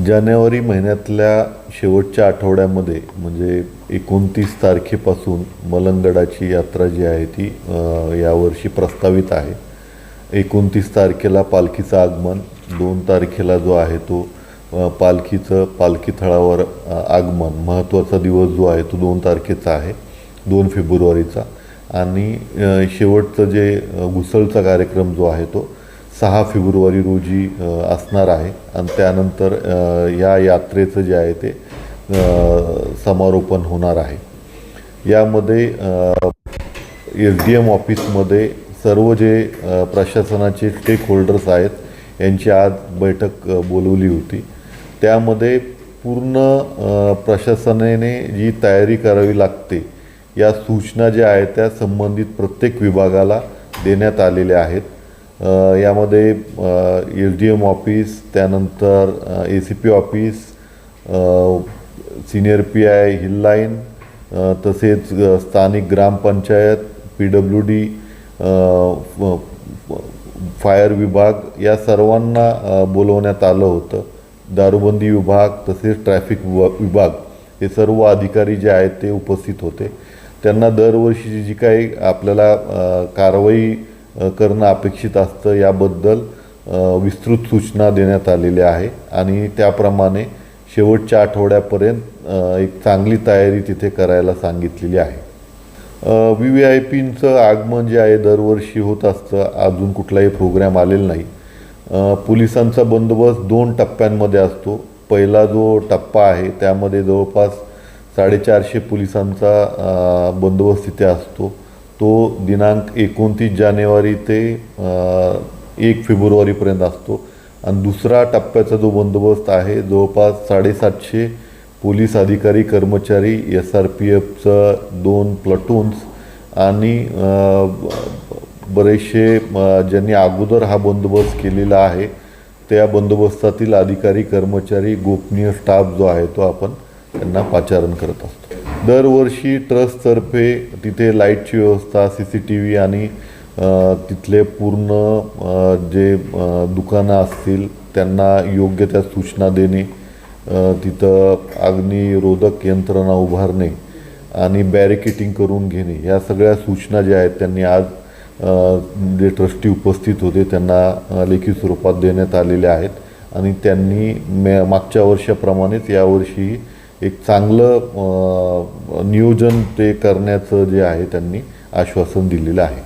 जानेवारी महिन्यातल्या शेवटच्या आठवड्यामध्ये म्हणजे 29 तारखेपासून मलंगडाची यात्रा जी आहे ती यावर्षी प्रस्तावित आहे. 29 तारखेला पालखीचं आगमन, 2 तारखेला जो आहे तो पालखी थळावर आगमन. महत्त्वाचा दिवस जो आहे तो 2 तारखेचा आहे, 2 फेब्रुवारीचा. आणि शेवटचं जे घुसळचा कार्यक्रम जो आहे तो 6 फेब्रुवारी रोजी असणार आहे. आणि त्यानंतर या यात्रेचं जे आहे ते समारोपन होणार आहे. यामध्ये SDM ऑफिसमध्ये सर्व जे प्रशासनाचे स्टेक होल्डर्स आहेत यांची आज बैठक बोलवली होती. त्यामध्ये पूर्ण प्रशासनाने जी तयारी करावी लागते या सूचना ज्या आहेत त्या संबंधित प्रत्येक विभागाला देण्यात आलेल्या आहेत. यामध्ये SDM ऑफिस, त्यानंतर ACP office, senior PI, hill line, तसेच स्थानिक ग्रामपंचायत, PWD, फायर विभाग या सर्वांना बोलवण्यात आलं होतं. दारूबंदी विभाग तसेच ट्रॅफिक विभाग हे सर्व अधिकारी जे आहेत ते उपस्थित होते. त्यांना दरवर्षीची जी काही आपल्याला कारवाई करणं अपेक्षित असतं याबद्दल विस्तृत सूचना देण्यात आलेल्या आहे आणि त्याप्रमाणे शेवटच्या आठवड्यापर्यंत एक चांगली तयारी तिथे करायला सांगितलेली आहे. VVIPंचं आगमन जे आहे दरवर्षी होत असतं. अजून कुठलाही प्रोग्राम आलेला नाही. पोलिसांचा बंदोबस्त 2 टप्प्यांमध्ये असतो. पहिला जो टप्पा आहे त्यामध्ये जवळपास 450 पोलिसांचा बंदोबस्त तिथे असतो. तो दिनांक 29 जानेवारी ते 1 फेब्रुवारीपर्यंत असतो. आणि दुसरा टप्प्याचा जो बंदोबस्त आहे जवळपास 750 पोलीस अधिकारी कर्मचारी, SRPFचं 2 प्लटून्स आणि बरेचसे ज्यांनी अगोदर हा बंदोबस्त केलेला आहे त्या बंदोबस्तातील अधिकारी कर्मचारी, गोपनीय स्टाफ जो आहे तो आपण त्यांना पाचारण करत असतो. दरवर्षी ट्रस्टतर्फे तिथे लाईटची व्यवस्था, CCTV आणि तिथले पूर्ण जे दुकानं असतील त्यांना योग्य त्या सूचना देणे, तिथं अग्निरोधक यंत्रणा उभारणे आणि बॅरिकेटिंग करून घेणे या सगळ्या सूचना ज्या आहेत त्यांनी आज जे ट्रस्टी उपस्थित होते त्यांना लेखी स्वरूपात देण्यात आलेल्या आहेत. आणि त्यांनी मागच्या वर्षाप्रमाणेच यावर्षी एक चांगलं नियोजन ते करण्याचं जे आहे त्यांनी आश्वासन दिलेलं आहे.